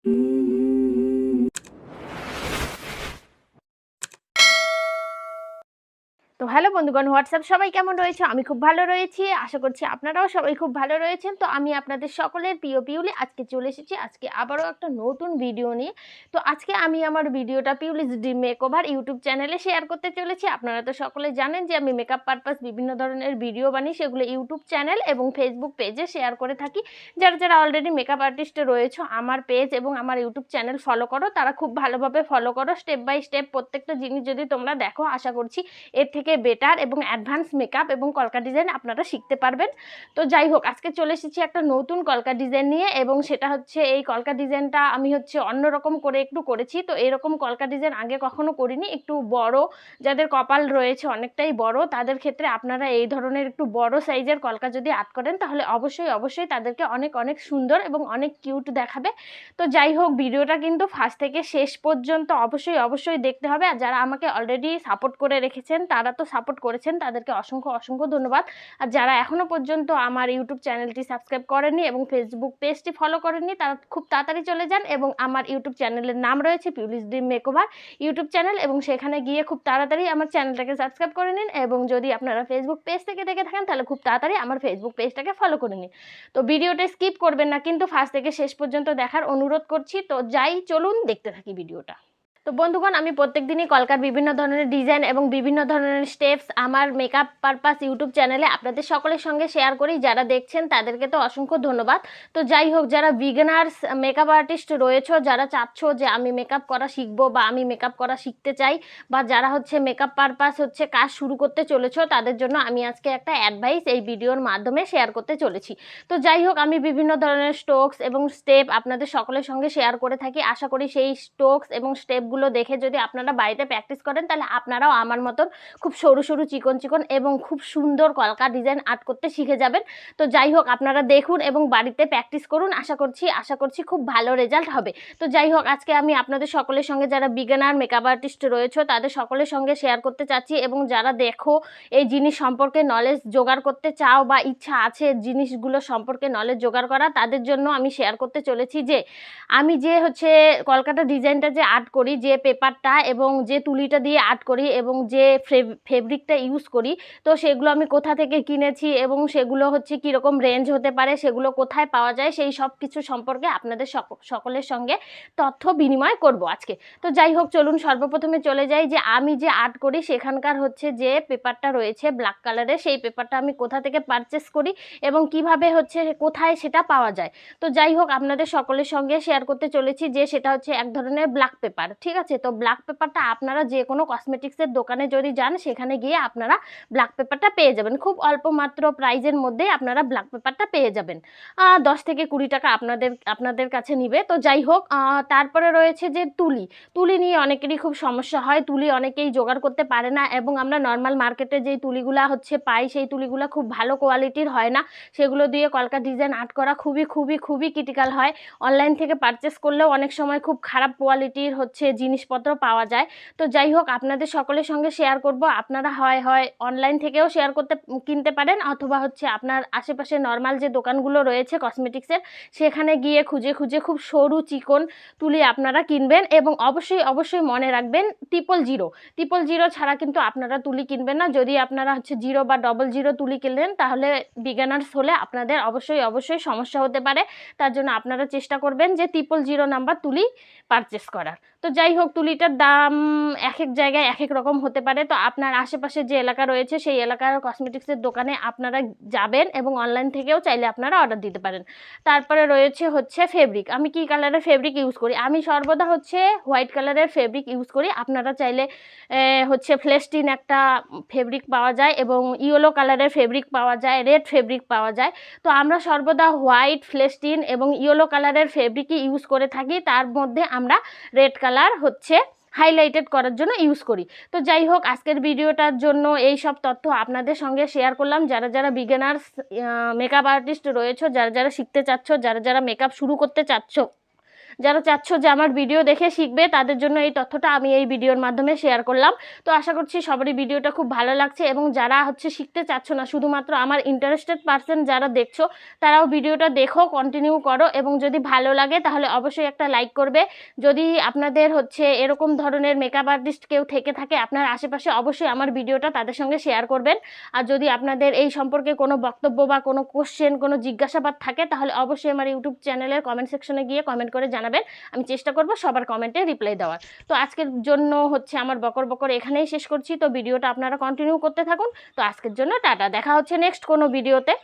তো হ্যালো বন্ধুগণ, হোয়াটসঅ্যাপ সবাই কেমন রয়েছে? আমি খুব ভালো রয়েছি, আশা করছি আপনারাও সবাই খুব ভালো রয়েছেন। তো আমি আপনাদের সকলের প্রিয় পিউলি আজকে চলে এসেছি আজকে আবারও একটা নতুন ভিডিও নিয়ে। তো আজকে আমি আমার ভিডিওটা পিউলিস ড্রিম মেকওভার ইউটিউব চ্যানেলে শেয়ার করতে চলেছি। আপনারা তো সকলে জানেন যে আমি মেকআপ পারপাস বিভিন্ন ধরনের ভিডিও বানিয়ে সেগুলো ইউটিউব চ্যানেল এবং ফেসবুক পেজে শেয়ার করে থাকি। যারা যারা অলরেডি মেকআপ আর্টিস্ট রয়েছে আমার পেজ এবং আমার ইউটিউব চ্যানেল ফলো করো, তারা খুব ভালোভাবে ফলো করো। স্টেপ বাই স্টেপ প্রত্যেকটা জিনিস যদি তোমরা দেখো, আশা করছি এর থেকে বেটার এবং অ্যাডভান্স মেকআপ এবং কলকা ডিজাইন আপনারা শিখতে পারবেন। তো যাই হোক, আজকে চলে এসেছি একটা নতুন কলকা ডিজাইন নিয়ে, এবং সেটা হচ্ছে এই কলকা ডিজাইনটা আমি অন্যরকম করে একটু করেছি। তো এরকম কলকা ডিজাইন আগে কখনো করিনি। একটু বড়, যাদের কপাল রয়েছে অনেকটাই বড়, তাদের ক্ষেত্রে আপনারা এই ধরনের একটু বড় সাইজের কলকা যদি আর্ট করেন তাহলে অবশ্যই অবশ্যই তাদেরকে অনেক অনেক সুন্দর এবং অনেক কিউট দেখাবে। তো যাই হোক, ভিডিওটা কিন্তু ফার্স্ট থেকে শেষ পর্যন্ত অবশ্যই অবশ্যই দেখতে হবে। আর যারা আমাকে অলরেডি সাপোর্ট করে রেখেছেন, তারা তো সাপোর্ট করেছেন, তাদেরকে অসংখ্য অসংখ্য ধন্যবাদ। আর যারা এখনো পর্যন্ত আমার ইউটিউব চ্যানেলটি সাবস্ক্রাইব করেননি এবং ফেসবুক পেজটি ফলো করেননি, তারা খুব তাড়াতাড়ি চলে যান। এবং আমার ইউটিউব চ্যানেলের নাম রয়েছে পিউলিস ড্রিম মেকওভার ইউটিউব চ্যানেল, এবং সেখানে গিয়ে খুব তাড়াতাড়ি আমার চ্যানেলটাকে সাবস্ক্রাইব করে নিন। এবং যদি আপনারা ফেসবুক পেজ থেকে দেখে থাকেন তাহলে খুব তাড়াতাড়ি আমার ফেসবুক পেজটাকে ফলো করে নিন। তো ভিডিওটা স্কিপ করবেন না, কিন্তু ফার্স্ট থেকে শেষ পর্যন্ত দেখার অনুরোধ করছি। তো যাই, চলুন দেখতে থাকি ভিডিওটা। তো বন্ধুগণ, আমি প্রত্যেক দিনই কলকার বিভিন্ন ধরনের ডিজাইন এবং বিভিন্ন ধরনের স্টেপস আমার মেকআপ পারপাস ইউটিউব চ্যানেলে আপনাদের সকলের সঙ্গে শেয়ার করি। যারা দেখছেন তাদেরকে তো অসংখ্য ধন্যবাদ। তো যাই হোক, যারা বিগিনার্স মেকআপ আর্টিস্ট রয়েছে, যারা চাচ্ছ যে আমি মেকআপ করা শিখবো বা আমি মেকআপ করা শিখতে চাই, বা যারা মেকআপ পারপাস কাজ শুরু করতে চলেছো, তাদের জন্য আমি আজকে একটা অ্যাডভাইস এই ভিডিওর মাধ্যমে শেয়ার করতে চলেছি। তো যাই হোক, আমি বিভিন্ন ধরনের স্ট্রোকস এবং স্টেপ আপনাদের সকলের সঙ্গে শেয়ার করে থাকি। আশা করি সেই স্ট্রোকস এবং স্টেপগুলো দেখে যদি আপনারা বাড়িতে প্র্যাকটিস করেন তাহলে আপনারাও আমার মতন খুব সরু সরু চিকন চিকন এবং খুব সুন্দর কলকা ডিজাইন আর্ট করতে শিখে যাবেন। তো যাই হোক, আপনারা দেখুন এবং বাড়িতে প্র্যাকটিস করুন। আশা করছি খুব ভালো রেজাল্ট হবে। তো যাই হোক, আজকে আমি আপনাদের সকলের সঙ্গে যারা বিগিনার মেকআপ আর্টিস্ট রয়েছে তাদের সকলের সঙ্গে শেয়ার করতে চাচ্ছি, এবং যারা দেখো এই জিনিস সম্পর্কে নলেজ জোগাড় করতে চাও বা ইচ্ছা আছে জিনিসগুলো সম্পর্কে নলেজ জোগাড় করা, তাদের জন্য আমি শেয়ার করতে চলেছি যে আমি যে কলকাতা ডিজাইনটা যে আর্ট করি, যে পেপারটা এবং যে তুলিটা দিয়ে আর্ট করি এবং যে ফেব্রিকটা ইউজ করি, তো সেগুলো আমি কোথা থেকে কিনেছি এবং সেগুলো কীরকম রেঞ্জ হতে পারে, সেগুলো কোথায় পাওয়া যায়, সেই সব কিছু সম্পর্কে আপনাদের সকলের সঙ্গে তথ্য বিনিময় করব আজকে। তো যাই হোক, চলুন সর্বপ্রথমে চলে যাই যে আমি যে আর্ট করি সেখানকার যে পেপারটা রয়েছে ব্ল্যাক কালারের, সেই পেপারটা আমি কোথা থেকে পারচেস করি এবং কিভাবে কোথায় সেটা পাওয়া যায়। তো যাই হোক, আপনাদের সকলের সঙ্গে শেয়ার করতে চলেছি যে সেটা এক ধরনের ব্ল্যাক পেপার, ঠিক আছে। তো ব্ল্যাক পেপারটা আপনারা যে কোনো কসমেটিক্সের দোকানে যদি যান, সেখানে গিয়ে আপনারা ব্ল্যাক পেপারটা পেয়ে যাবেন। খুব অল্প মাত্র প্রাইজের মধ্যে আপনারা ব্ল্যাক পেপারটা পেয়ে যাবেন। 10 থেকে 20 টাকা আপনাদের কাছে নিবে। তো যাই হোক, তারপরে রয়েছে যে তুলি নিয়ে অনেকেরই খুব সমস্যা হয়। তুলি অনেকেই জোগাড় করতে পারে না, এবং আমরা নর্মাল মার্কেটে যেই তুলিগুলা পাই সেই তুলিগুলা খুব ভালো কোয়ালিটির হয় না। সেগুলো দিয়ে কলকা ডিজাইন আর্ট করা খুবই খুবই খুবই ক্রিটিক্যাল হয়। অনলাইন থেকে পারচেস করলেও অনেক সময় খুব খারাপ কোয়ালিটির জিনিসপত্র পাওয়া যায়। তো যাই হোক, আপনাদের সকলের সঙ্গে শেয়ার করব। আপনারা হয় অনলাইন থেকেও কিনতে পারেন, অথবা আপনার আশেপাশে নর্মাল যে দোকানগুলো রয়েছে কসমেটিক্সের, সেখানে গিয়ে খুঁজে খুঁজে খুব সরু চিকন তুলি আপনারা কিনবেন। এবং অবশ্যই অবশ্যই মনে রাখবেন 000 ছাড়া কিন্তু আপনারা তুলি কিনবেন না। যদি আপনারা 0 বা 00 তুলি কিনলেন, তাহলে বিগিনার্স হলে আপনাদের অবশ্যই অবশ্যই সমস্যা হতে পারে। তার জন্য আপনারা চেষ্টা করবেন যে 000 নাম্বার তুলি পারচেস করার। তো যাই হোক, তুলিটার দাম এক এক জায়গায় এক এক রকম হতে পারে। তো আপনার আশেপাশে যে এলাকা রয়েছে সেই এলাকার কসমেটিক্সের দোকানে আপনারা যাবেন, এবং অনলাইন থেকেও চাইলে আপনারা অর্ডার দিতে পারেন। তারপরে রয়েছে ফেব্রিক। আমি কি কালারের ফেব্রিক ইউজ করি? আমি সর্বদা হোয়াইট কালারের ফেব্রিক ইউজ করি। আপনারা চাইলে ফ্লেস্টিন একটা ফেব্রিক পাওয়া যায়, এবং ইয়েলো কালারের ফেব্রিক পাওয়া যায়, রেড ফেব্রিক পাওয়া যায়। তো আমরা সর্বদা হোয়াইট, ফ্লেস্টিন এবং ইয়েলো কালারের ফেব্রিকই ইউজ করে থাকি। তার মধ্যে আমরা রেড কালার হাইলাইটেড করার জন্য ইউজ করি। তো যাই হোক, আজকের ভিডিওটার জন্য এই সব তথ্য আপনাদের সঙ্গে শেয়ার করলাম। যারা যারা বিগিনার্স মেকআপ আর্টিস্ট রয়েছে, যারা যারা শিখতে চাচ্ছ, যারা যারা মেকআপ শুরু করতে চাচ্ছ, যারা চাচ্ছ যে আমার ভিডিও দেখে শিখবে তাদের জন্য এই তথ্যটা আমি এই ভিডিওর মাধ্যমে শেয়ার করলাম। তো আশা করছি সবারই ভিডিওটা খুব ভালো লাগছে, এবং যারা শিখতে চাচ্ছ না, শুধুমাত্র আমার ইন্টারেস্টেড পারসন যারা দেখছো তারাও ভিডিওটা দেখো, কন্টিনিউ করো, এবং যদি ভালো লাগে তাহলে অবশ্যই একটা লাইক করবে। যদি আপনাদের এরকম ধরনের মেকআপ আর্টিস্ট কেউ থেকে থাকে আপনার আশেপাশে, অবশ্যই আমার ভিডিওটা তাদের সঙ্গে শেয়ার করবেন। আর যদি আপনাদের এই সম্পর্কে কোনো বক্তব্য বা কোনো কোশ্চেন, কোনো জিজ্ঞাসাবাদ থাকে তাহলে অবশ্যই আমার ইউটিউব চ্যানেলের কমেন্ট সেকশনে গিয়ে কমেন্ট করে জানাবেন। আমি চেষ্টা করব সবার কমেন্টে রিপ্লাই দেওয়ার। তো আজকের জন্য আমার বকর বকর এখানেই শেষ করছি। তো ভিডিওটা আপনারা কন্টিনিউ করতে থাকুন। তো আজকের জন্য টাটা, দেখা হচ্ছে নেক্সট কোনো ভিডিওতে।